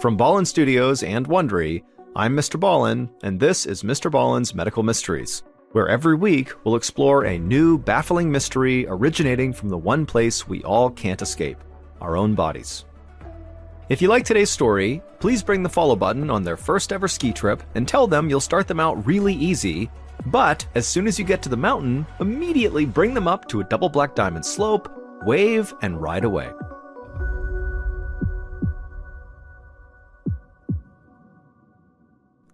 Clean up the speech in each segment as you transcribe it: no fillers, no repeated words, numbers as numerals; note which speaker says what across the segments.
Speaker 1: From Ballen Studios and Wondery, I'm Mr. Ballen, and this is Mr. Ballen's Medical Mysteries, where every week we'll explore a new, baffling mystery originating from the one place we all can't escape, our own bodies. If you like today's story, please bring the follow button on their first ever ski trip and tell them you'll start them out really easy, but as soon as you get to the mountain, immediately bring them up to a double black diamond slope, wave, and ride away.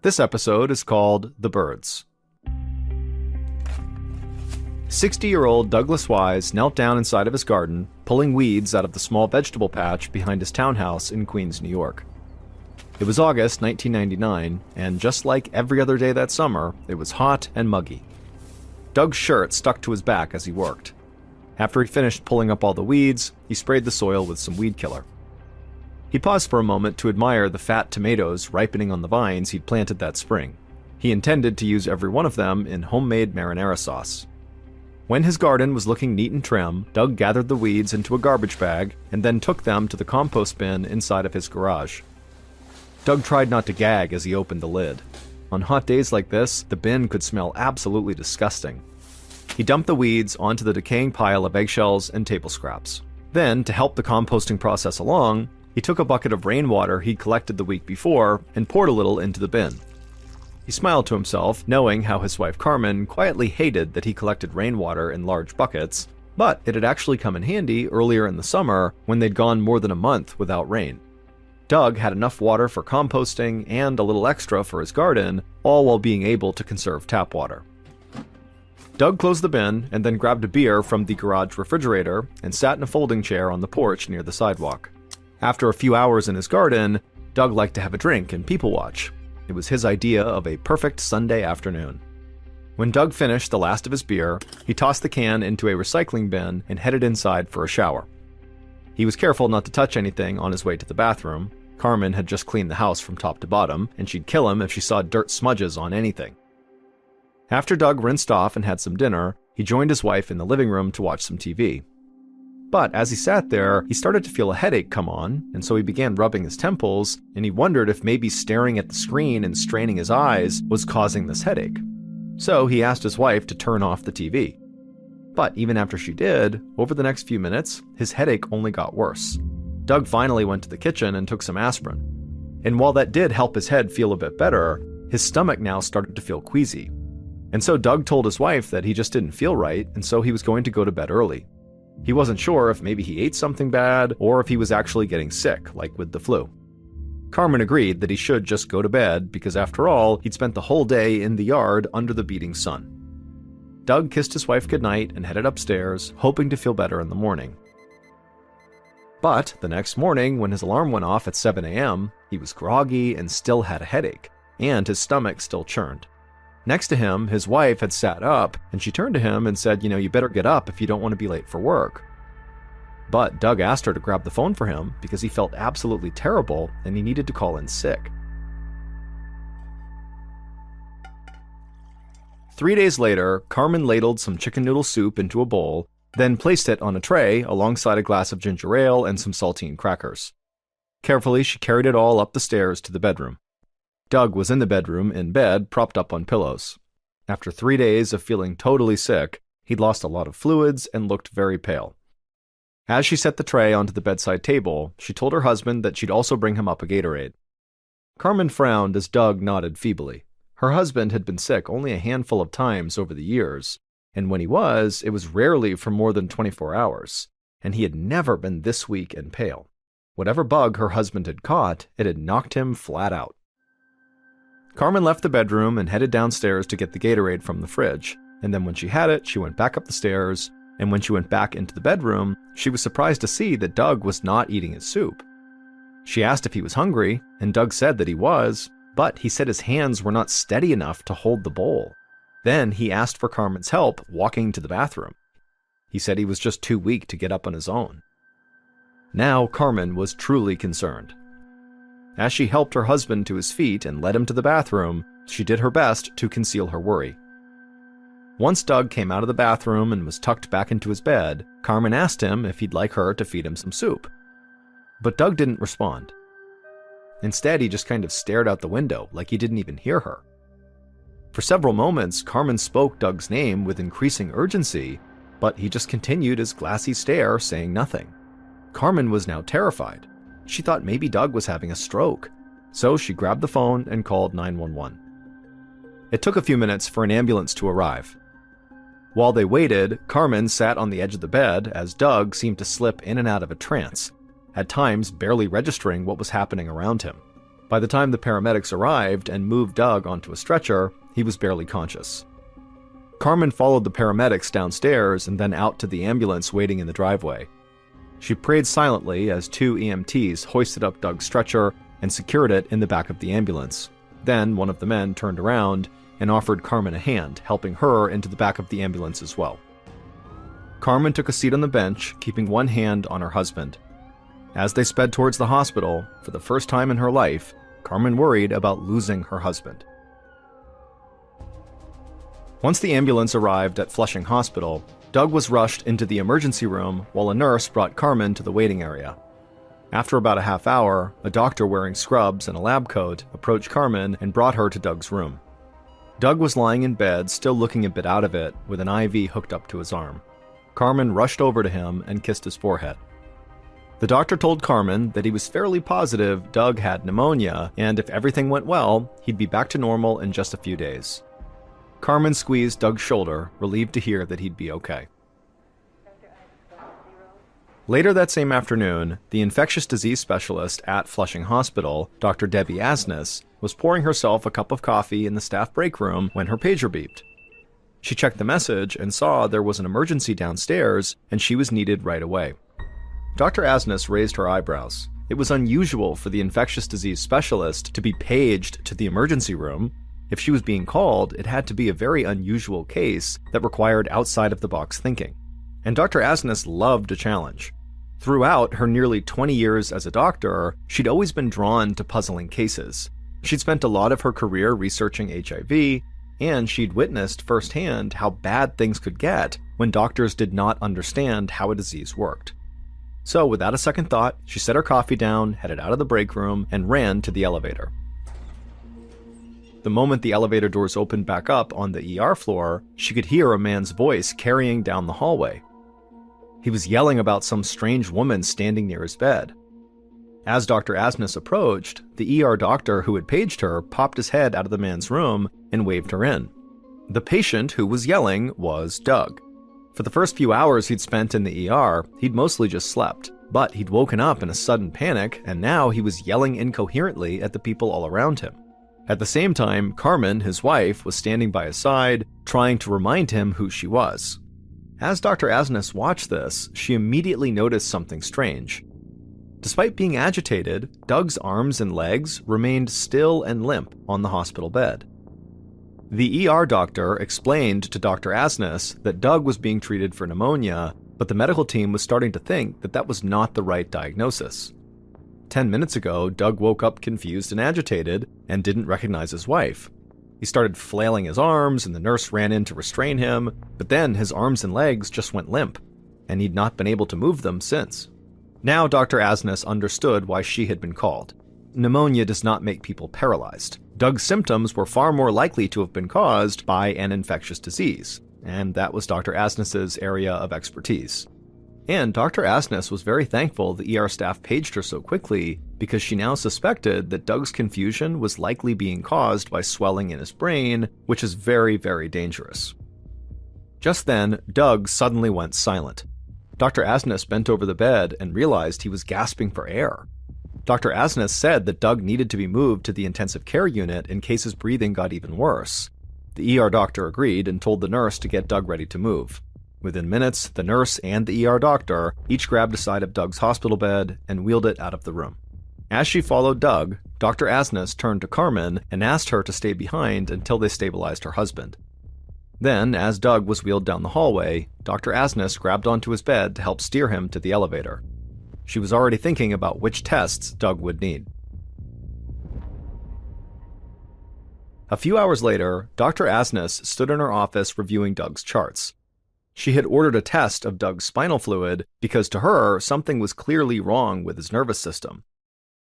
Speaker 1: This episode is called The Birds. 60-year-old Douglas Wise knelt down inside of his garden, pulling weeds out of the small vegetable patch behind his townhouse in Queens, New York. It was August 1999, and just like every other day that summer, it was hot and muggy. Doug's shirt stuck to his back as he worked. After he finished pulling up all the weeds, he sprayed the soil with some weed killer. He paused for a moment to admire the fat tomatoes ripening on the vines he'd planted that spring. He intended to use every one of them in homemade marinara sauce. When his garden was looking neat and trim, Doug gathered the weeds into a garbage bag and then took them to the compost bin inside of his garage. Doug tried not to gag as he opened the lid. On hot days like this, the bin could smell absolutely disgusting. He dumped the weeds onto the decaying pile of eggshells and table scraps. Then, to help the composting process along, he took a bucket of rainwater he'd collected the week before and poured a little into the bin. He smiled to himself, knowing how his wife Carmen quietly hated that he collected rainwater in large buckets, but it had actually come in handy earlier in the summer when they'd gone more than a month without rain. Doug had enough water for composting and a little extra for his garden, all while being able to conserve tap water. Doug closed the bin and then grabbed a beer from the garage refrigerator and sat in a folding chair on the porch near the sidewalk. After a few hours in his garden, Doug liked to have a drink and people watch. It was his idea of a perfect Sunday afternoon. When Doug finished the last of his beer, he tossed the can into a recycling bin and headed inside for a shower. He was careful not to touch anything on his way to the bathroom. Carmen had just cleaned the house from top to bottom, and she'd kill him if she saw dirt smudges on anything. After Doug rinsed off and had some dinner, he joined his wife in the living room to watch some TV. But as he sat there, he started to feel a headache come on, and so he began rubbing his temples, and he wondered if maybe staring at the screen and straining his eyes was causing this headache. So he asked his wife to turn off the TV. But even after she did, over the next few minutes, his headache only got worse. Doug finally went to the kitchen and took some aspirin. And while that did help his head feel a bit better, his stomach now started to feel queasy. And so Doug told his wife that he just didn't feel right, and so he was going to go to bed early. He wasn't sure if maybe he ate something bad or if he was actually getting sick, like with the flu. Carmen agreed that he should just go to bed because after all, he'd spent the whole day in the yard under the beating sun. Doug kissed his wife goodnight and headed upstairs, hoping to feel better in the morning. But the next morning, when his alarm went off at 7 a.m., he was groggy and still had a headache, and his stomach still churned. Next to him, his wife had sat up, and she turned to him and said, you better get up if you don't want to be late for work. But Doug asked her to grab the phone for him because he felt absolutely terrible and he needed to call in sick. 3 days later, Carmen ladled some chicken noodle soup into a bowl, then placed it on a tray alongside a glass of ginger ale and some saltine crackers. Carefully, she carried it all up the stairs to the bedroom. Doug was in the bedroom, in bed, propped up on pillows. After 3 days of feeling totally sick, he'd lost a lot of fluids and looked very pale. As she set the tray onto the bedside table, she told her husband that she'd also bring him up a Gatorade. Carmen frowned as Doug nodded feebly. Her husband had been sick only a handful of times over the years, and when he was, it was rarely for more than 24 hours, and he had never been this weak and pale. Whatever bug her husband had caught, it had knocked him flat out. Carmen left the bedroom and headed downstairs to get the Gatorade from the fridge, and then when she had it, she went back up the stairs, and when she went back into the bedroom, she was surprised to see that Doug was not eating his soup. She asked if he was hungry, and Doug said that he was, but he said his hands were not steady enough to hold the bowl. Then he asked for Carmen's help walking to the bathroom. He said he was just too weak to get up on his own. Now Carmen was truly concerned. As she helped her husband to his feet and led him to the bathroom, she did her best to conceal her worry. Once Doug came out of the bathroom and was tucked back into his bed, Carmen asked him if he'd like her to feed him some soup. But Doug didn't respond. Instead, he just kind of stared out the window like he didn't even hear her. For several moments, Carmen spoke Doug's name with increasing urgency, but he just continued his glassy stare, saying nothing. Carmen was now terrified. She thought maybe Doug was having a stroke, so she grabbed the phone and called 911. It took a few minutes for an ambulance to arrive. While they waited, Carmen sat on the edge of the bed as Doug seemed to slip in and out of a trance, at times barely registering what was happening around him. By the time the paramedics arrived and moved Doug onto a stretcher, he was barely conscious. Carmen followed the paramedics downstairs and then out to the ambulance waiting in the driveway. She prayed silently as 2 EMTs hoisted up Doug's stretcher and secured it in the back of the ambulance. Then one of the men turned around and offered Carmen a hand, helping her into the back of the ambulance as well. Carmen took a seat on the bench, keeping one hand on her husband. As they sped towards the hospital, for the first time in her life, Carmen worried about losing her husband. Once the ambulance arrived at Flushing Hospital, Doug was rushed into the emergency room while a nurse brought Carmen to the waiting area. After about a half hour, a doctor wearing scrubs and a lab coat approached Carmen and brought her to Doug's room. Doug was lying in bed, still looking a bit out of it, with an IV hooked up to his arm. Carmen rushed over to him and kissed his forehead. The doctor told Carmen that he was fairly positive Doug had pneumonia, and if everything went well, he'd be back to normal in just a few days. Carmen squeezed Doug's shoulder, relieved to hear that he'd be okay. Later that same afternoon, the infectious disease specialist at Flushing Hospital, Dr. Debbie Asnes, was pouring herself a cup of coffee in the staff break room when her pager beeped. She checked the message and saw there was an emergency downstairs and she was needed right away. Dr. Asnes raised her eyebrows. It was unusual for the infectious disease specialist to be paged to the emergency room. If she was being called, it had to be a very unusual case that required outside-of-the-box thinking. And Dr. Asnes loved a challenge. Throughout her nearly 20 years as a doctor, she'd always been drawn to puzzling cases. She'd spent a lot of her career researching HIV, and she'd witnessed firsthand how bad things could get when doctors did not understand how a disease worked. So without a second thought, she set her coffee down, headed out of the break room, and ran to the elevator. The moment the elevator doors opened back up on the ER floor, she could hear a man's voice carrying down the hallway. He was yelling about some strange woman standing near his bed. As Dr. Asnes approached, the ER doctor who had paged her popped his head out of the man's room and waved her in. The patient who was yelling was Doug. For the first few hours he'd spent in the ER, he'd mostly just slept, but he'd woken up in a sudden panic, and now he was yelling incoherently at the people all around him. At the same time, Carmen, his wife, was standing by his side, trying to remind him who she was. As Dr. Asnes watched this, she immediately noticed something strange. Despite being agitated, Doug's arms and legs remained still and limp on the hospital bed. The ER doctor explained to Dr. Asnes that Doug was being treated for pneumonia, but the medical team was starting to think that that was not the right diagnosis. 10 minutes ago, Doug woke up confused and agitated and didn't recognize his wife. He started flailing his arms and the nurse ran in to restrain him, but then his arms and legs just went limp, and he'd not been able to move them since. Now Dr. Asnes understood why she had been called. Pneumonia does not make people paralyzed. Doug's symptoms were far more likely to have been caused by an infectious disease, and that was Dr. Asnes's area of expertise. And Dr. Asnes was very thankful the ER staff paged her so quickly because she now suspected that Doug's confusion was likely being caused by swelling in his brain, which is very, very dangerous. Just then, Doug suddenly went silent. Dr. Asnes bent over the bed and realized he was gasping for air. Dr. Asnes said that Doug needed to be moved to the intensive care unit in case his breathing got even worse. The ER doctor agreed and told the nurse to get Doug ready to move. Within minutes, the nurse and the ER doctor each grabbed a side of Doug's hospital bed and wheeled it out of the room. As she followed Doug, Dr. Asnes turned to Carmen and asked her to stay behind until they stabilized her husband. Then, as Doug was wheeled down the hallway, Dr. Asnes grabbed onto his bed to help steer him to the elevator. She was already thinking about which tests Doug would need. A few hours later, Dr. Asnes stood in her office reviewing Doug's charts. She had ordered a test of Doug's spinal fluid because to her, something was clearly wrong with his nervous system.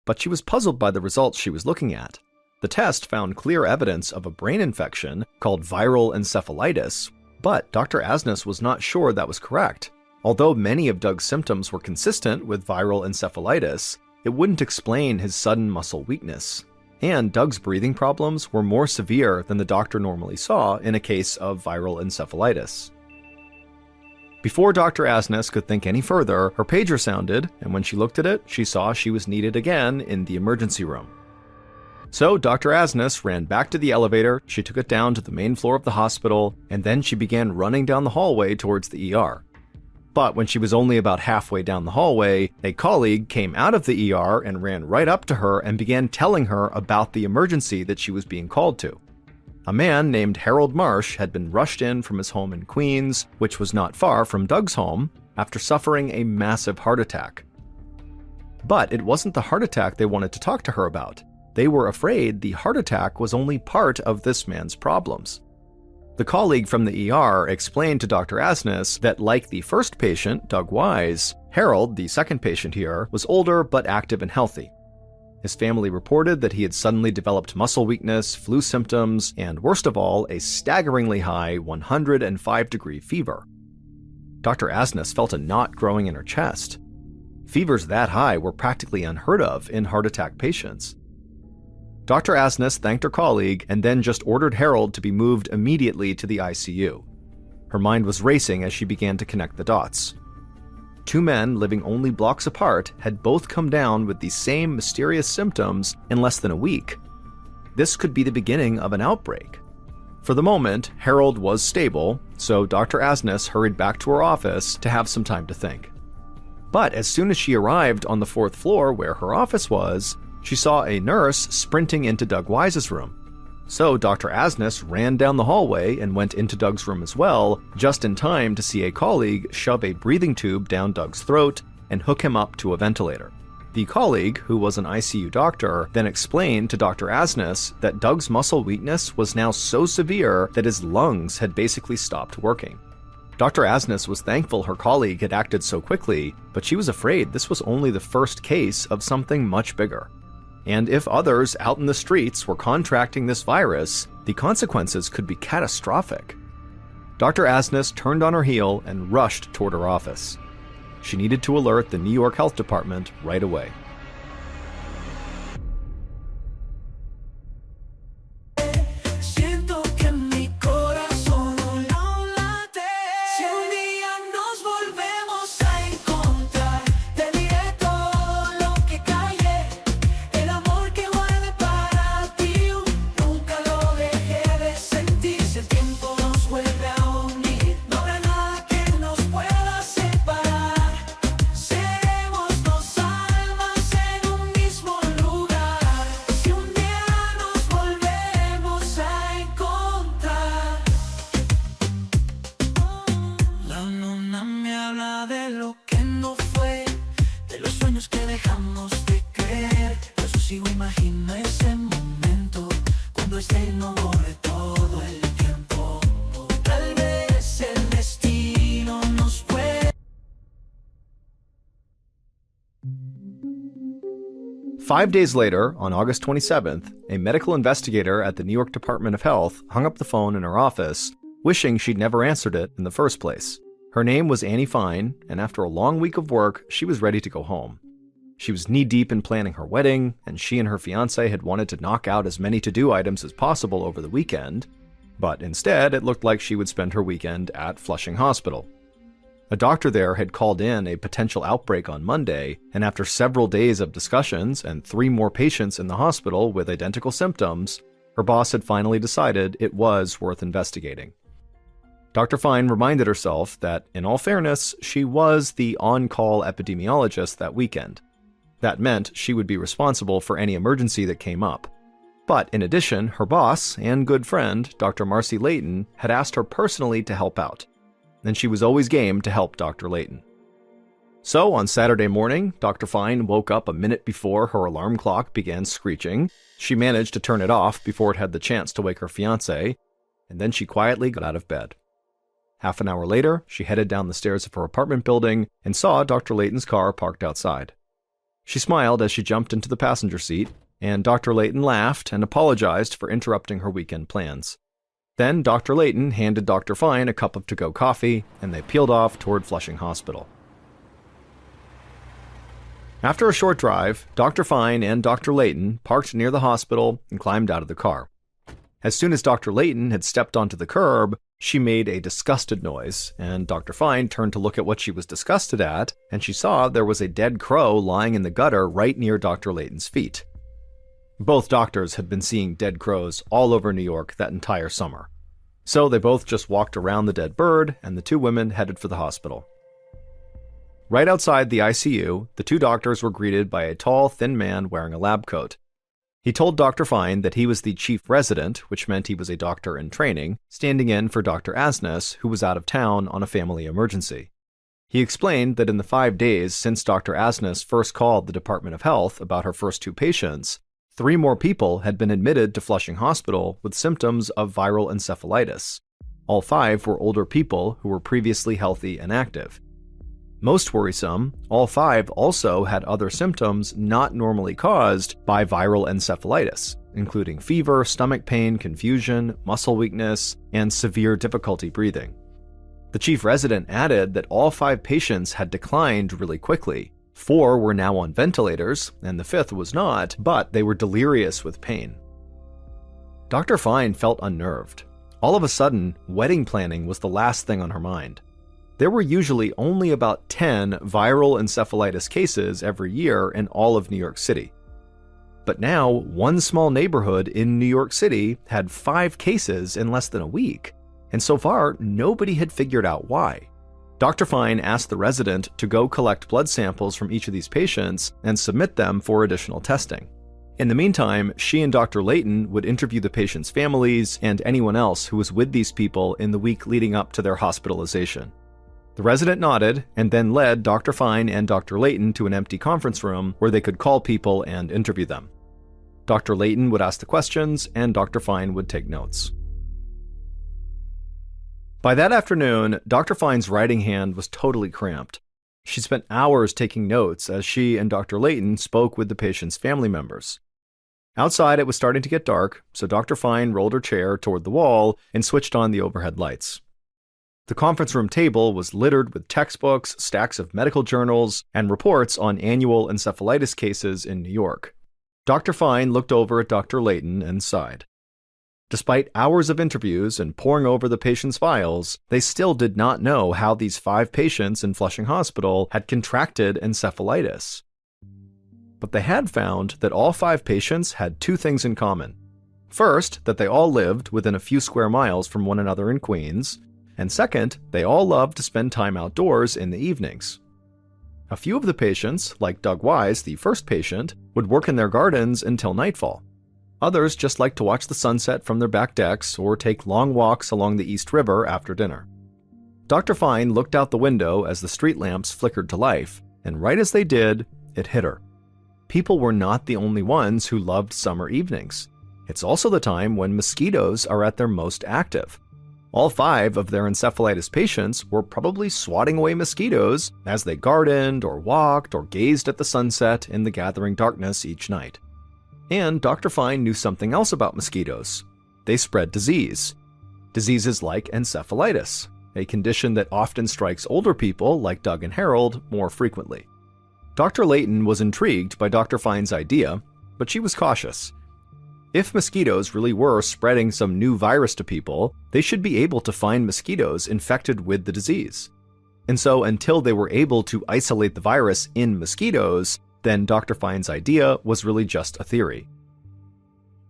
Speaker 1: but she was puzzled by the results she was looking at. The test found clear evidence of a brain infection called viral encephalitis, but Dr. Asnes was not sure that was correct. Although many of Doug's symptoms were consistent with viral encephalitis, it wouldn't explain his sudden muscle weakness. And Doug's breathing problems were more severe than the doctor normally saw in a case of viral encephalitis. Before Dr. Asnes could think any further, her pager sounded, and when she looked at it, she saw she was needed again in the emergency room. So Dr. Asnes ran back to the elevator, she took it down to the main floor of the hospital, and then she began running down the hallway towards the ER. But when she was only about halfway down the hallway, a colleague came out of the ER and ran right up to her and began telling her about the emergency that she was being called to. A man named Harold Marsh had been rushed in from his home in Queens, which was not far from Doug's home, after suffering a massive heart attack. But it wasn't the heart attack they wanted to talk to her about. They were afraid the heart attack was only part of this man's problems. The colleague from the ER explained to Dr. Asnes that, like the first patient, Doug Wise, Harold, the second patient here, was older but active and healthy. His family reported that he had suddenly developed muscle weakness, flu symptoms, and worst of all, a staggeringly high 105-degree fever. Dr. Asnes felt a knot growing in her chest. Fevers that high were practically unheard of in heart attack patients. Dr. Asnes thanked her colleague and then just ordered Harold to be moved immediately to the ICU. Her mind was racing as she began to connect the dots. Two men living only blocks apart had both come down with the same mysterious symptoms in less than a week. This could be the beginning of an outbreak. For the moment, Harold was stable, so Dr. Asnes hurried back to her office to have some time to think. But as soon as she arrived on the 4th floor where her office was, she saw a nurse sprinting into Doug Wise's room. So Dr. Asnes ran down the hallway and went into Doug's room as well, just in time to see a colleague shove a breathing tube down Doug's throat and hook him up to a ventilator. The colleague, who was an ICU doctor, then explained to Dr. Asnes that Doug's muscle weakness was now so severe that his lungs had basically stopped working. Dr. Asnes was thankful her colleague had acted so quickly, but she was afraid this was only the first case of something much bigger. And if others out in the streets were contracting this virus, the consequences could be catastrophic. Dr. Asnes turned on her heel and rushed toward her office. She needed to alert the New York Health Department right away.
Speaker 2: no borre todo el tiempo. Tal vez el destino nos puede.
Speaker 1: 5 days later, on August 27th, a medical investigator at the New York Department of Health hung up the phone in her office, wishing she'd never answered it in the first place. Her name was Annie Fine, and after a long week of work, she was ready to go home. She was knee-deep in planning her wedding, and she and her fiancé had wanted to knock out as many to-do items as possible over the weekend, but instead it looked like she would spend her weekend at Flushing Hospital. A doctor there had called in a potential outbreak on Monday, and after several days of discussions and 3 more patients in the hospital with identical symptoms, her boss had finally decided it was worth investigating. Dr. Fine reminded herself that, in all fairness, she was the on-call epidemiologist that weekend. That meant she would be responsible for any emergency that came up. But in addition, her boss and good friend, Dr. Marcy Layton, had asked her personally to help out, and she was always game to help Dr. Layton. So on Saturday morning, Dr. Fine woke up a minute before her alarm clock began screeching. She managed to turn it off before it had the chance to wake her fiancé, and then she quietly got out of bed. Half an hour later, she headed down the stairs of her apartment building and saw Dr. Layton's car parked outside. She smiled as she jumped into the passenger seat, and Dr. Layton laughed and apologized for interrupting her weekend plans. Then Dr. Layton handed Dr. Fine a cup of to-go coffee, and they peeled off toward Flushing Hospital. After a short drive, Dr. Fine and Dr. Layton parked near the hospital and climbed out of the car. As soon as Dr. Layton had stepped onto the curb, she made a disgusted noise, and Dr. Fine turned to look at what she was disgusted at, and she saw there was a dead crow lying in the gutter right near Dr. Layton's feet. Both doctors had been seeing dead crows all over New York that entire summer. So they both just walked around the dead bird, and the two women headed for the hospital. Right outside the ICU, the two doctors were greeted by a tall, thin man wearing a lab coat. He told Dr. Fine that he was the chief resident, which meant he was a doctor in training, standing in for Dr. Asnes, who was out of town on a family emergency. He explained that in the 5 days since Dr. Asnes first called the Department of Health about her first two patients, 3 more people had been admitted to Flushing Hospital with symptoms of viral encephalitis. All 5 were older people who were previously healthy and active. Most worrisome, all 5 also had other symptoms not normally caused by viral encephalitis, including fever, stomach pain, confusion, muscle weakness, and severe difficulty breathing. The chief resident added that all 5 patients had declined really quickly. 4 were now on ventilators, and the 5th was not, but they were delirious with pain. Dr. Fine felt unnerved. All of a sudden, wedding planning was the last thing on her mind. There were usually only about 10 viral encephalitis cases every year in all of New York City. But now, one small neighborhood in New York City had 5 cases in less than a week, and so far, nobody had figured out why. Dr. Fine asked the resident to go collect blood samples from each of these patients and submit them for additional testing. In the meantime, she and Dr. Layton would interview the patients' families and anyone else who was with these people in the week leading up to their hospitalization. The resident nodded and then led Dr. Fine and Dr. Layton to an empty conference room where they could call people and interview them. Dr. Layton would ask the questions and Dr. Fine would take notes. By that afternoon, Dr. Fine's writing hand was totally cramped. She spent hours taking notes as she and Dr. Layton spoke with the patient's family members. Outside, it was starting to get dark, so Dr. Fine rolled her chair toward the wall and switched on the overhead lights. The conference room table was littered with textbooks, stacks of medical journals, and reports on annual encephalitis cases in New York. Dr. Fine looked over at Dr. Layton and sighed. Despite hours of interviews and poring over the patients' files, they still did not know how these 5 patients in Flushing Hospital had contracted encephalitis. But they had found that all 5 patients had 2 things in common. First, that they all lived within a few square miles from one another in Queens, and second, they all loved to spend time outdoors in the evenings. A few of the patients, like Doug Wise, the first patient, would work in their gardens until nightfall. Others just liked to watch the sunset from their back decks or take long walks along the East River after dinner. Dr. Fine looked out the window as the street lamps flickered to life, and right as they did, it hit her. People were not the only ones who loved summer evenings. It's also the time when mosquitoes are at their most active. All 5 of their encephalitis patients were probably swatting away mosquitoes as they gardened or walked or gazed at the sunset in the gathering darkness each night. And Dr. Fine knew something else about mosquitoes. They spread disease. Diseases like encephalitis, a condition that often strikes older people like Doug and Harold more frequently. Dr. Layton was intrigued by Dr. Fine's idea, but she was cautious. If mosquitoes really were spreading some new virus to people, they should be able to find mosquitoes infected with the disease. And so until they were able to isolate the virus in mosquitoes, then Dr. Fine's idea was really just a theory.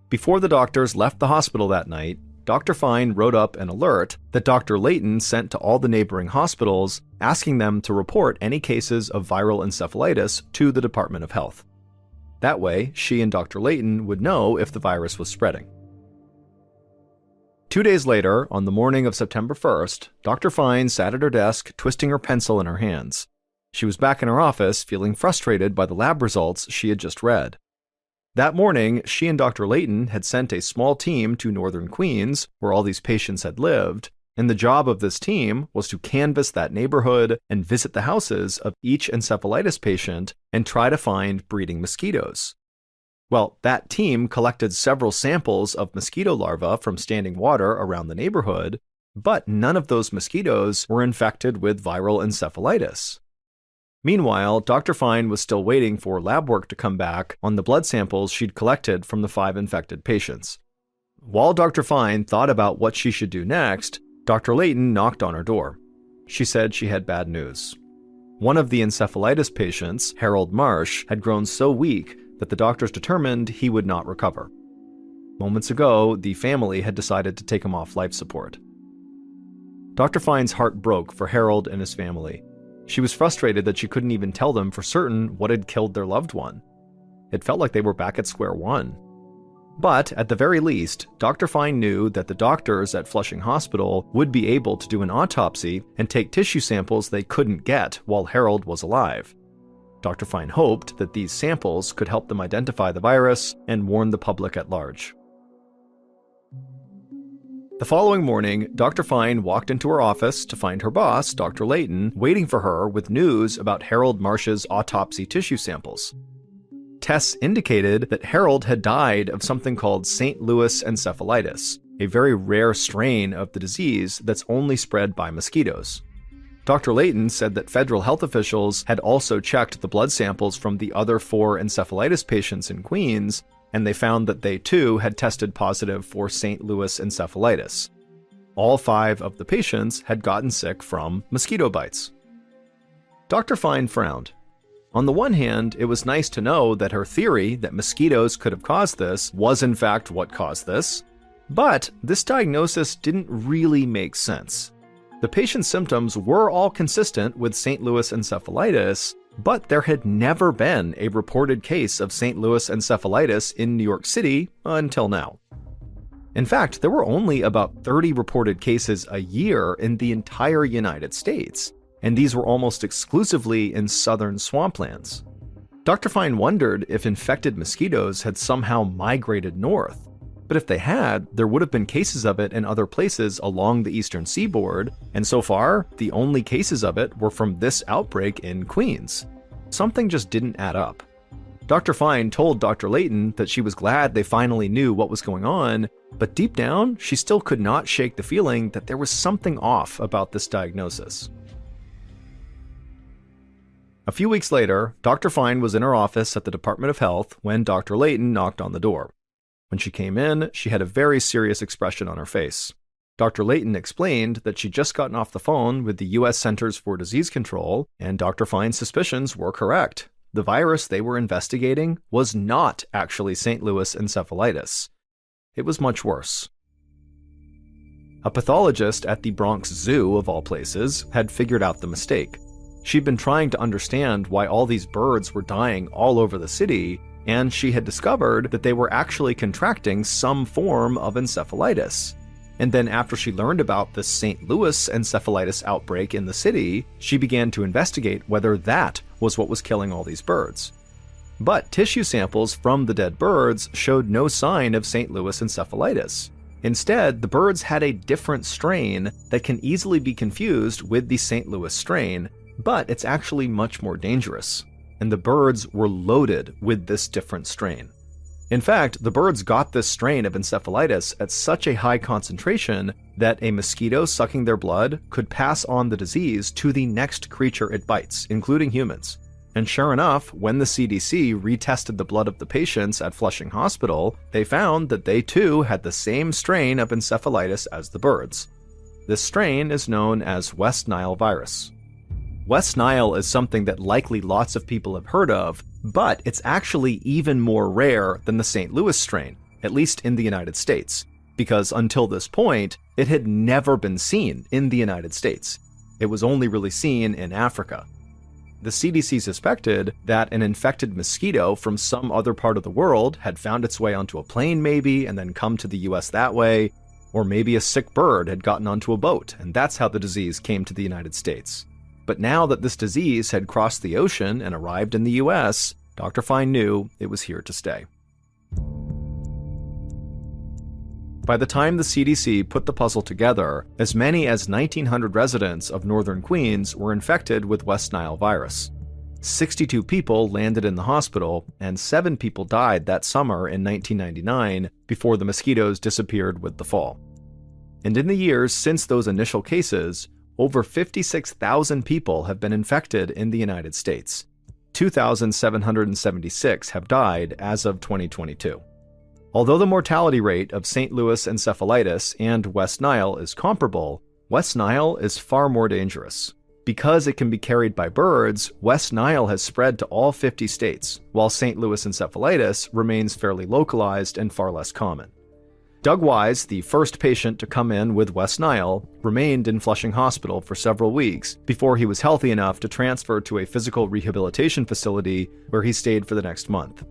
Speaker 1: Before the doctors left the hospital that night, Dr. Fine wrote up an alert that Dr. Layton sent to all the neighboring hospitals, asking them to report any cases of viral encephalitis to the Department of Health. That way, she and Dr. Layton would know if the virus was spreading. 2 days later, on the morning of September 1st, Dr. Fine sat at her desk, twisting her pencil in her hands. She was back in her office, feeling frustrated by the lab results she had just read. That morning, she and Dr. Layton had sent a small team to northern Queens, where all these patients had lived, and the job of this team was to canvass that neighborhood and visit the houses of each encephalitis patient and try to find breeding mosquitoes. Well, that team collected several samples of mosquito larvae from standing water around the neighborhood, but none of those mosquitoes were infected with viral encephalitis. Meanwhile, Dr. Fine was still waiting for lab work to come back on the blood samples she'd collected from the 5 infected patients. While Dr. Fine thought about what she should do next, Dr. Layton knocked on her door. She said she had bad news. One of the encephalitis patients, Harold Marsh, had grown so weak that the doctors determined he would not recover. Moments ago, the family had decided to take him off life support. Dr. Fine's heart broke for Harold and his family. She was frustrated that she couldn't even tell them for certain what had killed their loved one. It felt like they were back at square one. But, at the very least, Dr. Fine knew that the doctors at Flushing Hospital would be able to do an autopsy and take tissue samples they couldn't get while Harold was alive. Dr. Fine hoped that these samples could help them identify the virus and warn the public at large. The following morning, Dr. Fine walked into her office to find her boss, Dr. Layton, waiting for her with news about Harold Marsh's autopsy tissue samples. Tests indicated that Harold had died of something called St. Louis encephalitis, a very rare strain of the disease that's only spread by mosquitoes. Dr. Layton said that federal health officials had also checked the blood samples from the other 4 encephalitis patients in Queens, and they found that they too had tested positive for St. Louis encephalitis. All 5 of the patients had gotten sick from mosquito bites. Dr. Fine frowned. On the one hand, it was nice to know that her theory that mosquitoes could have caused this was in fact what caused this, but this diagnosis didn't really make sense. The patient's symptoms were all consistent with St. Louis encephalitis, but there had never been a reported case of St. Louis encephalitis in New York City until now. In fact, there were only about 30 reported cases a year in the entire United States, and these were almost exclusively in southern swamplands. Dr. Fine wondered if infected mosquitoes had somehow migrated north, but if they had, there would have been cases of it in other places along the eastern seaboard, and so far, the only cases of it were from this outbreak in Queens. Something just didn't add up. Dr. Fine told Dr. Layton that she was glad they finally knew what was going on, but deep down, she still could not shake the feeling that there was something off about this diagnosis. A few weeks later, Dr. Fine was in her office at the Department of Health when Dr. Layton knocked on the door. When she came in, she had a very serious expression on her face. Dr. Layton explained that she'd just gotten off the phone with the U.S. Centers for Disease Control, and Dr. Fine's suspicions were correct. The virus they were investigating was not actually St. Louis encephalitis. It was much worse. A pathologist at the Bronx Zoo, of all places, had figured out the mistake. She'd been trying to understand why all these birds were dying all over the city, and she had discovered that they were actually contracting some form of encephalitis. And then after she learned about the St. Louis encephalitis outbreak in the city, she began to investigate whether that was what was killing all these birds. But tissue samples from the dead birds showed no sign of St. Louis encephalitis. Instead, the birds had a different strain that can easily be confused with the St. Louis strain, but it's actually much more dangerous. And the birds were loaded with this different strain. In fact, the birds got this strain of encephalitis at such a high concentration that a mosquito sucking their blood could pass on the disease to the next creature it bites, including humans. And sure enough, when the CDC retested the blood of the patients at Flushing Hospital, they found that they too had the same strain of encephalitis as the birds. This strain is known as West Nile virus. West Nile is something that likely lots of people have heard of, but it's actually even more rare than the St. Louis strain, at least in the United States, because until this point, it had never been seen in the United States. It was only really seen in Africa. The CDC suspected that an infected mosquito from some other part of the world had found its way onto a plane maybe, and then come to the US that way, or maybe a sick bird had gotten onto a boat, and that's how the disease came to the United States. But now that this disease had crossed the ocean and arrived in the US, Dr. Fine knew it was here to stay. By the time the CDC put the puzzle together, as many as 1,900 residents of northern Queens were infected with West Nile virus. 62 people landed in the hospital, and 7 people died that summer in 1999 before the mosquitoes disappeared with the fall. And in the years since those initial cases, over 56,000 people have been infected in the United States. 2,776 have died as of 2022. Although the mortality rate of St. Louis encephalitis and West Nile is comparable, West Nile is far more dangerous. Because it can be carried by birds, West Nile has spread to all 50 states, while St. Louis encephalitis remains fairly localized and far less common. Doug Wise, the first patient to come in with West Nile, remained in Flushing Hospital for several weeks before he was healthy enough to transfer to a physical rehabilitation facility where he stayed for the next month.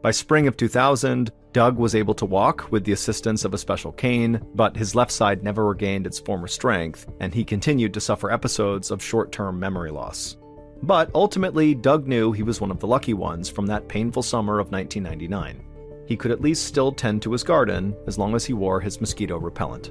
Speaker 1: By spring of 2000, Doug was able to walk with the assistance of a special cane, but his left side never regained its former strength, and he continued to suffer episodes of short-term memory loss. But ultimately, Doug knew he was one of the lucky ones from that painful summer of 1999. He could at least still tend to his garden as long as he wore his mosquito repellent.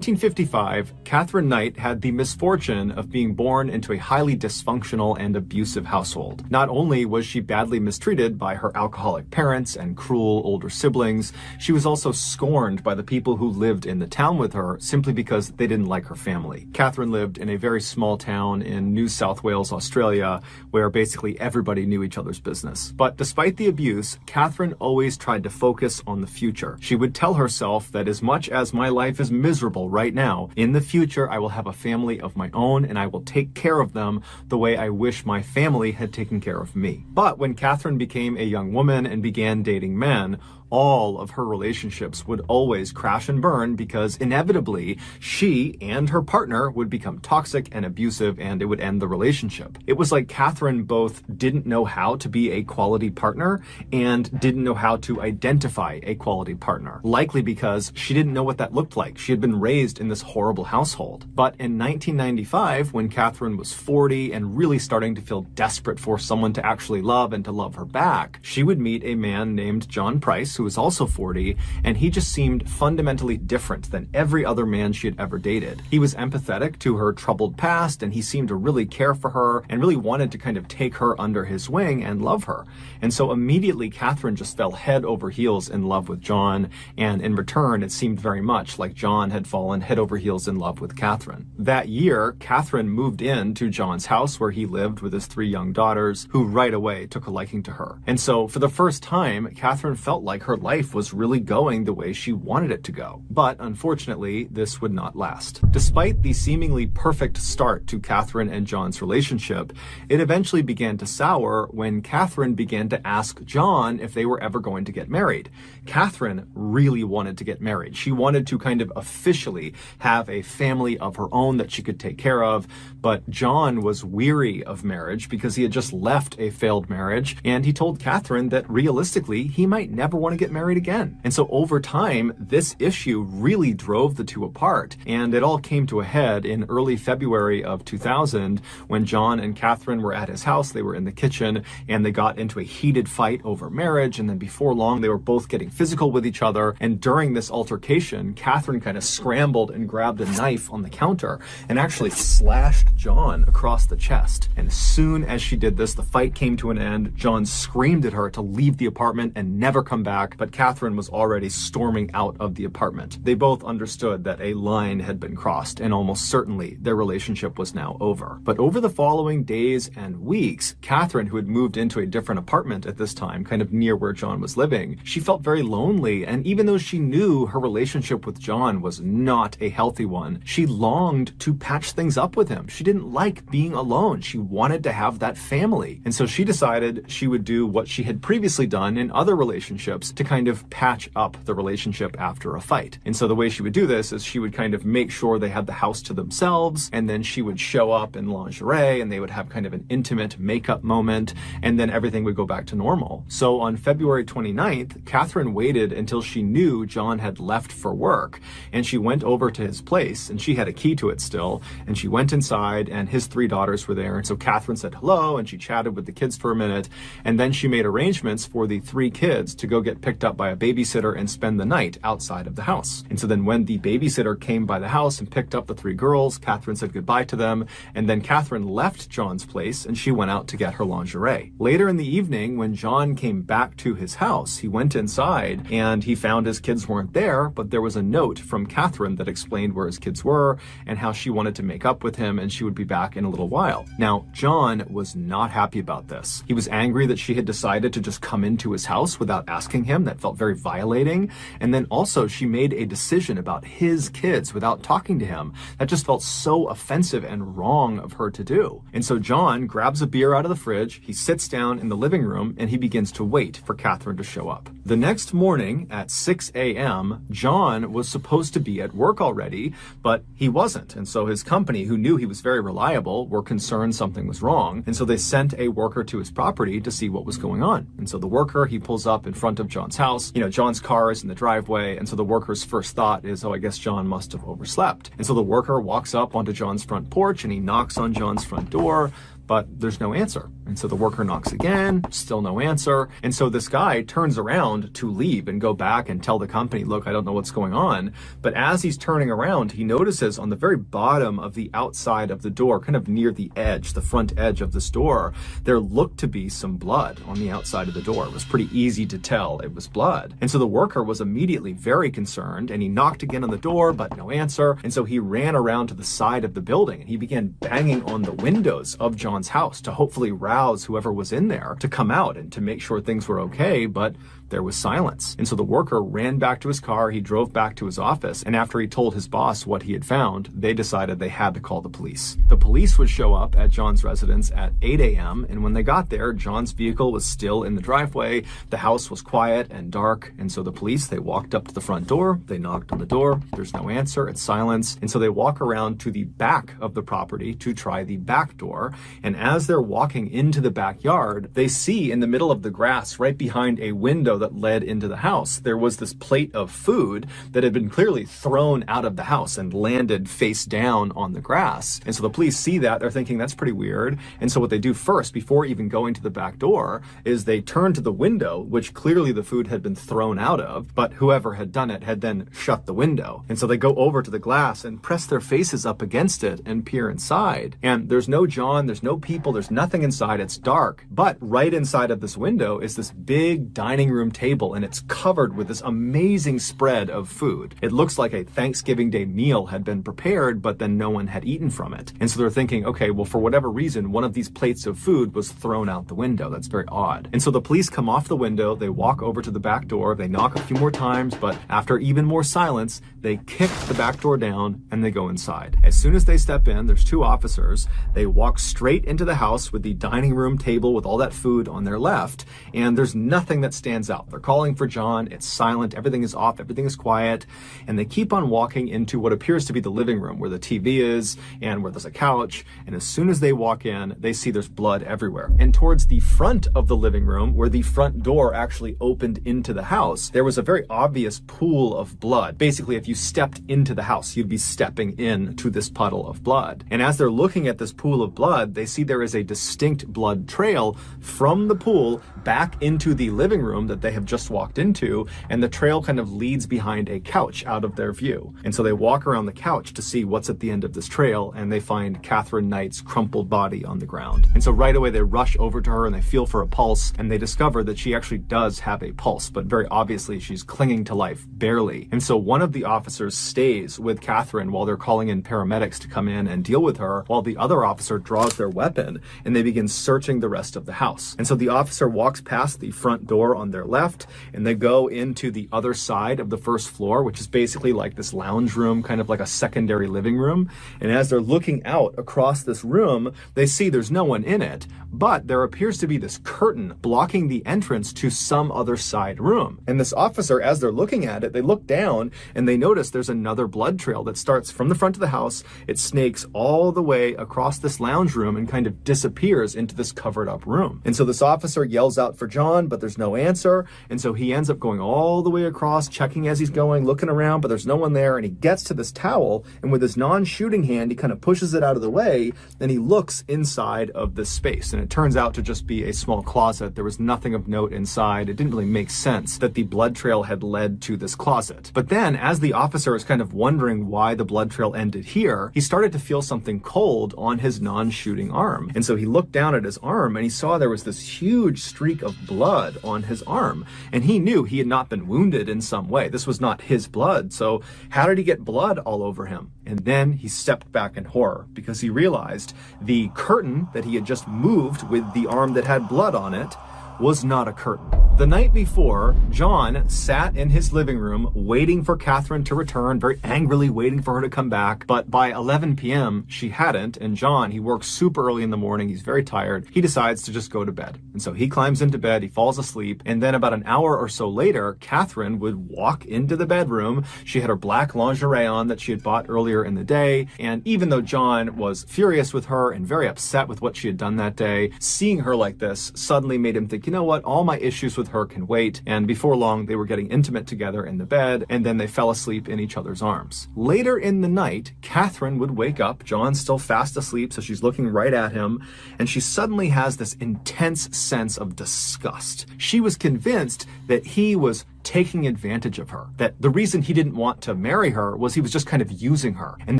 Speaker 1: 1955, Catherine Knight had the misfortune of being born into a highly dysfunctional and abusive household. Not only was she badly mistreated by her alcoholic parents and cruel older siblings, she was also scorned by the people who lived in the town with her simply because they didn't like her family. Catherine lived in a very small town in New South Wales, Australia, where basically everybody knew each other's business. But despite the abuse, Catherine always tried to focus on the future. She would tell herself that as much as my life is miserable right now, in the future I will have a family of my own and I will take care of them the way I wish my family had taken care of me. But when Catherine became a young woman and began dating men, all of her relationships would always crash and burn because inevitably she and her partner would become toxic and abusive and it would end the relationship. It was like Catherine both didn't know how to be a quality partner and didn't know how to identify a quality partner, likely because she didn't know what that looked like. She had been raised in this horrible household. But in 1995, when Catherine was 40 and really starting to feel desperate for someone to actually love and to love her back, she would meet a man named John Price, who was also 40, and he just seemed fundamentally different than every other man she had ever dated. He was empathetic to her troubled past, and he seemed to really care for her and really wanted to kind of take her under his wing and love her. And so immediately Catherine just fell head over heels in love with John, and in return it seemed very much like John had fallen head over heels in love with Catherine. That year, Catherine moved into John's house where he lived with his 3 young daughters, who right away took a liking to her. And so for the first time, Catherine felt like her life was really going the way she wanted it to go. But unfortunately, this would not last. Despite the seemingly perfect start to Catherine and John's relationship, it eventually began to sour when Catherine began to ask John if they were ever going to get married. Catherine really wanted to get married. She wanted to kind of officially have a family of her own that she could take care of, but John was weary of marriage because he had just left a failed marriage, and he told Catherine that realistically, he might never want to get married again. And so over time, this issue really drove the two apart, and it all came to a head in early February of 2000 when John and Catherine were at his house. They were in the kitchen and they got into a heated fight over marriage, and then before long they were both getting physical with each other. And during this altercation, Catherine kind of scrambled and grabbed a knife on the counter and actually slashed John across the chest. And as soon as she did this, the fight came to an end. John screamed at her to leave the apartment and never come back, but Catherine was already storming out of the apartment. They both understood that a line had been crossed, and almost certainly their relationship was now over. But over the following days and weeks, Catherine, who had moved into a different apartment at this time, kind of near where John was living, she felt very lonely, and even though she knew her relationship with John was not a healthy one, she longed to patch things up with him. She didn't like being alone. She wanted to have that family. And so she decided she would do what she had previously done in other relationships, to kind of patch up the relationship after a fight. And so the way she would do this is she would kind of make sure they had the house to themselves, and then she would show up in lingerie and they would have kind of an intimate makeup moment, and then everything would go back to normal. So on February 29th, Catherine waited until she knew John had left for work, and she went over to his place, and she had a key to it still, and she went inside and his 3 daughters were there. And so Catherine said hello and she chatted with the kids for a minute, and then she made arrangements for the 3 kids to go get picked up by a babysitter and spend the night outside of the house. And so then when the babysitter came by the house and picked up the 3 girls, Catherine said goodbye to them, and then Catherine left John's place and she went out to get her lingerie. Later in the evening, when John came back to his house, he went inside and he found his kids weren't there, but there was a note from Catherine that explained where his kids were and how she wanted to make up with him and she would be back in a little while. Now, John was not happy about this. He was angry that she had decided to just come into his house without asking him. That felt very violating. And then also she made a decision about his kids without talking to him. That just felt so offensive and wrong of her to do. And so John grabs a beer out of the fridge, he sits down in the living room, and he begins to wait for Catherine to show up. The next morning at 6 a.m., John was supposed to be at work already, but he wasn't. And so his company, who knew he was very reliable, were concerned something was wrong. And so they sent a worker to his property to see what was going on. And so the worker, he pulls up in front of John's house. You know, John's car is in the driveway. And so the worker's first thought is, oh, I guess John must have overslept. And so the worker walks up onto John's front porch and he knocks on John's front door, but there's no answer. And so the worker knocks again, still no answer. And so this guy turns around to leave and go back and tell the company, look, I don't know what's going on. But as he's turning around, he notices on the very bottom of the outside of the door, kind of near the edge, the front edge of this door, there looked to be some blood on the outside of the door. It was pretty easy to tell it was blood. And so the worker was immediately very concerned and he knocked again on the door, but no answer. And so he ran around to the side of the building and he began banging on the windows of John's house to hopefully rouse whoever was in there to come out and to make sure things were okay, but there was silence. And so the worker ran back to his car, he drove back to his office, and after he told his boss what he had found, they decided they had to call the police. The police would show up at John's residence at 8 a.m., and when they got there, John's vehicle was still in the driveway, the house was quiet and dark, and so the police, they walked up to the front door, they knocked on the door, there's no answer, it's silence, and so they walk around to the back of the property to try the back door, and as they're walking into the backyard, they see in the middle of the grass, right behind a window that led into the house, there was this plate of food that had been clearly thrown out of the house and landed face down on the grass. And so the police see that, they're thinking that's pretty weird. And so what they do first, before even going to the back door, is they turn to the window, which clearly the food had been thrown out of, but whoever had done it had then shut the window. And so they go over to the glass and press their faces up against it and peer inside. And there's no John, there's no people, there's nothing inside, it's dark. But right inside of this window is this big dining room table, and it's covered with this amazing spread of food. It looks like a Thanksgiving Day meal had been prepared, but then no one had eaten from it. And so they're thinking, okay, well, for whatever reason, one of these plates of food was thrown out the window. That's very odd. And so the police come off the window, they walk over to the back door, they knock a few more times, but after even more silence, they kick the back door down and they go inside. As soon as they step in, there's 2 officers. They walk straight into the house with the dining room table with all that food on their left, and there's nothing that stands out. They're calling for John, it's silent, everything is off, everything is quiet, and they keep on walking into what appears to be the living room where the TV is and where there's a couch, and as soon as they walk in, they see there's blood everywhere. And towards the front of the living room, where the front door actually opened into the house, there was a very obvious pool of blood. Basically, if you stepped into the house, you'd be stepping into this puddle of blood. And as they're looking at this pool of blood, they see there is a distinct blood trail from the pool back into the living room that they have just walked into, and the trail kind of leads behind a couch out of their view. And so they walk around the couch to see what's at the end of this trail, and they find Catherine Knight's crumpled body on the ground. And so right away they rush over to her and they feel for a pulse, and they discover that she actually does have a pulse, but very obviously she's clinging to life, barely. And so one of the officers stays with Catherine while they're calling in paramedics to come in and deal with her, while the other officer draws their weapon and they begin searching the rest of the house. And so the officer walks past the front door on their left, and they go into the other side of the first floor, which is basically like this lounge room, kind of like a secondary living room. And as they're looking out across this room, they see there's no one in it, but there appears to be this curtain blocking the entrance to some other side room. And this officer, as they're looking at it, they look down and they notice there's another blood trail that starts from the front of the house. It snakes all the way across this lounge room and kind of disappears into this covered up room. And so this officer yells out for John, but there's no answer. And so he ends up going all the way across, checking as he's going, looking around, but there's no one there. And he gets to this towel, and with his non-shooting hand, he kind of pushes it out of the way, and he looks inside of this space. And it turns out to just be a small closet. There was nothing of note inside. It didn't really make sense that the blood trail had led to this closet. But then, as the officer is kind of wondering why the blood trail ended here, he started to feel something cold on his non-shooting arm. And so he looked down at his arm, and he saw there was this huge streak of blood on his arm. And he knew he had not been wounded in some way. This was not his blood. So how did he get blood all over him? And then he stepped back in horror, because he realized the curtain that he had just moved with the arm that had blood on it was not a curtain. The night before, John sat in his living room waiting for Catherine to return, very angrily waiting for her to come back. But by 11 p.m., she hadn't. And John, he works super early in the morning. He's very tired. He decides to just go to bed. And so he climbs into bed, he falls asleep. And then about an hour or so later, Catherine would walk into the bedroom. She had her black lingerie on that she had bought earlier in the day. And even though John was furious with her and very upset with what she had done that day, seeing her like this suddenly made him think, you know what, all my issues with her can wait. And before long, they were getting intimate together in the bed, and then they fell asleep in each other's arms. Later in the night, Catherine would wake up. John's still fast asleep, so she's looking right at him, and she suddenly has this intense sense of disgust. She was convinced that he was taking advantage of her, that the reason he didn't want to marry her was he was just kind of using her. And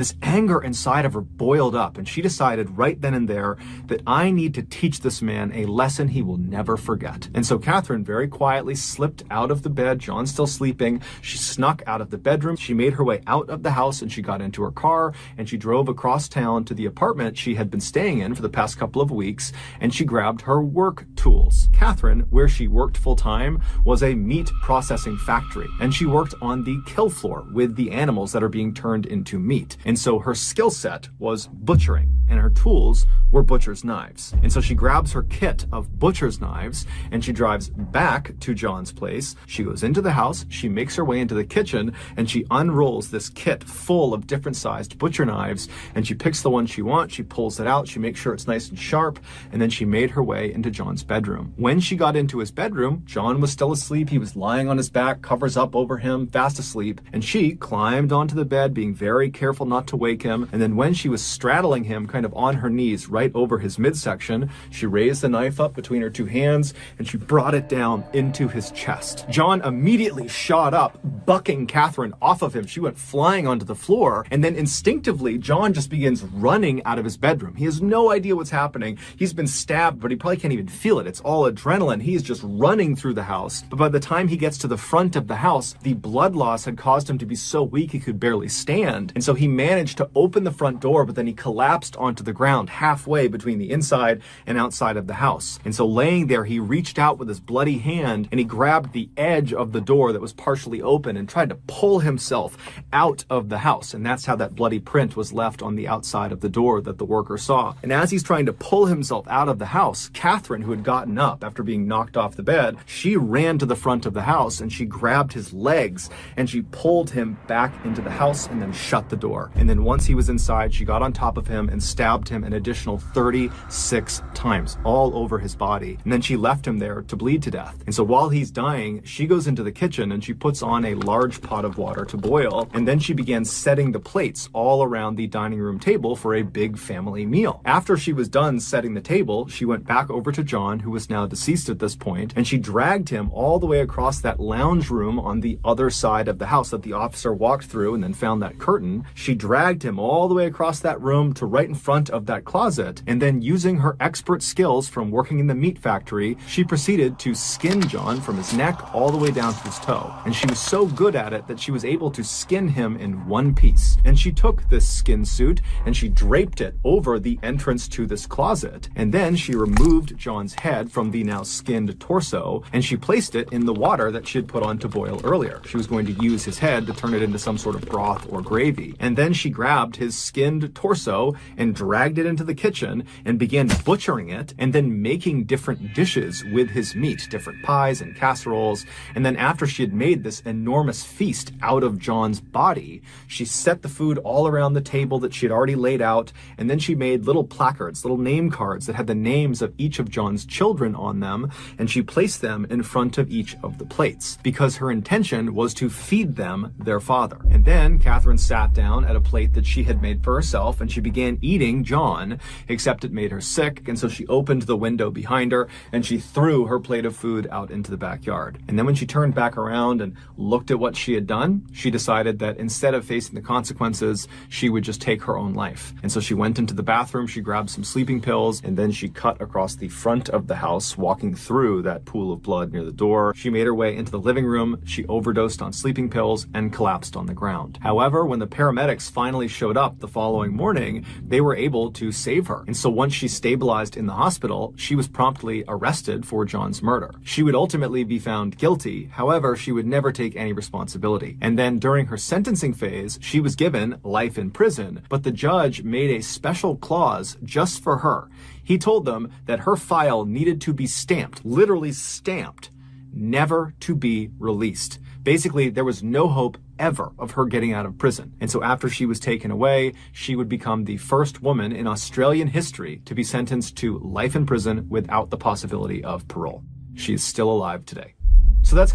Speaker 1: this anger inside of her boiled up, and she decided right then and there that I need to teach this man a lesson he will never forget. And so Catherine very quietly slipped out of the bed. John's still sleeping. She snuck out of the bedroom. She made her way out of the house, and she got into her car, and she drove across town to the apartment she had been staying in for the past couple of weeks, and she grabbed her work tools. Catherine, where she worked full time, was a meat processing factory, and she worked on the kill floor with the animals that are being turned into meat. And so her skill set was butchering, and her tools were butcher's knives. And so she grabs her kit of butcher's knives, and she drives back to John's place. She goes into the house, she makes her way into the kitchen, and she unrolls this kit full of different sized butcher knives, and she picks the one she wants, she pulls it out, she makes sure it's nice and sharp, and then she made her way into John's bedroom. When she got into his bedroom, John was still asleep. He was lying on his back, covers up over him, fast asleep, and she climbed onto the bed, being very careful not to wake him. And then when she was straddling him kind of on her knees right over his midsection, she raised the knife up between her two hands, and she brought it down into his chest. John immediately shot up, bucking Catherine off of him. She went flying onto the floor, and then instinctively, John just begins running out of his bedroom. He has no idea what's happening. He's been stabbed, but he probably can't even feel it. It's all adrenaline. He is just running through the house. But by the time he gets to the front of the house, the blood loss had caused him to be so weak he could barely stand. And so he managed to open the front door, but then he collapsed onto the ground halfway between the inside and outside of the house. And so laying there, he reached out with his bloody hand, and he grabbed the edge of the door that was partially open and tried to pull himself out of the house. And that's how that bloody print was left on the outside of the door that the worker saw. And as he's trying to pull himself out of the house, Catherine, who had gotten up after being knocked off the bed, she ran to the front of the house, and she grabbed his legs, and she pulled him back into the house and then shut the door. And then once he was inside, she got on top of him and stabbed him an additional 36 times all over his body. And then she left him there to bleed to death. And so while he's dying, she goes into the kitchen and she puts on a large pot of water to boil. And then she began setting the plates all around the dining room table for a big family meal. After she was done setting the table, she went back over to John, who was now deceased at this point, and she dragged him all the way across that lounge room on the other side of the house that the officer walked through and then found that curtain. She dragged him all the way across that room to right in front of that closet. closet, and then using her expert skills from working in the meat factory, she proceeded to skin John from his neck all the way down to his toe. And she was so good at it that she was able to skin him in one piece. And she took this skin suit and she draped it over the entrance to this closet. And then she removed John's head from the now skinned torso, and she placed it in the water that she had put on to boil earlier. She was going to use his head to turn it into some sort of broth or gravy. And then she grabbed his skinned torso and dragged it into the kitchen and began butchering it and then making different dishes with his meat, different pies and casseroles. And then after she had made this enormous feast out of John's body, she set the food all around the table that she had already laid out, and then she made little placards, little name cards that had the names of each of John's children on them, and she placed them in front of each of the plates because her intention was to feed them their father. And then Catherine sat down at a plate that she had made for herself, and she began eating John, except it made her sick, and so she opened the window behind her and she threw her plate of food out into the backyard. And then when she turned back around and looked at what she had done, she decided that instead of facing the consequences, she would just take her own life. And so she went into the bathroom, she grabbed some sleeping pills, and then she cut across the front of the house, walking through that pool of blood near the door. She made her way into the living room, she overdosed on sleeping pills, and collapsed on the ground. However, when the paramedics finally showed up the following morning, they were able to save her. And so once she stabilized in the hospital, she was promptly arrested for John's murder. She would ultimately be found guilty. However, she would never take any responsibility. And then during her sentencing phase, she was given life in prison, but the judge made a special clause just for her. He told them that her file needed to be stamped, literally stamped, never to be released. Basically, there was no hope ever of her getting out of prison. And so after she was taken away, she would become the first woman in Australian history to be sentenced to life in prison without the possibility of parole. She is still alive today. So that's going to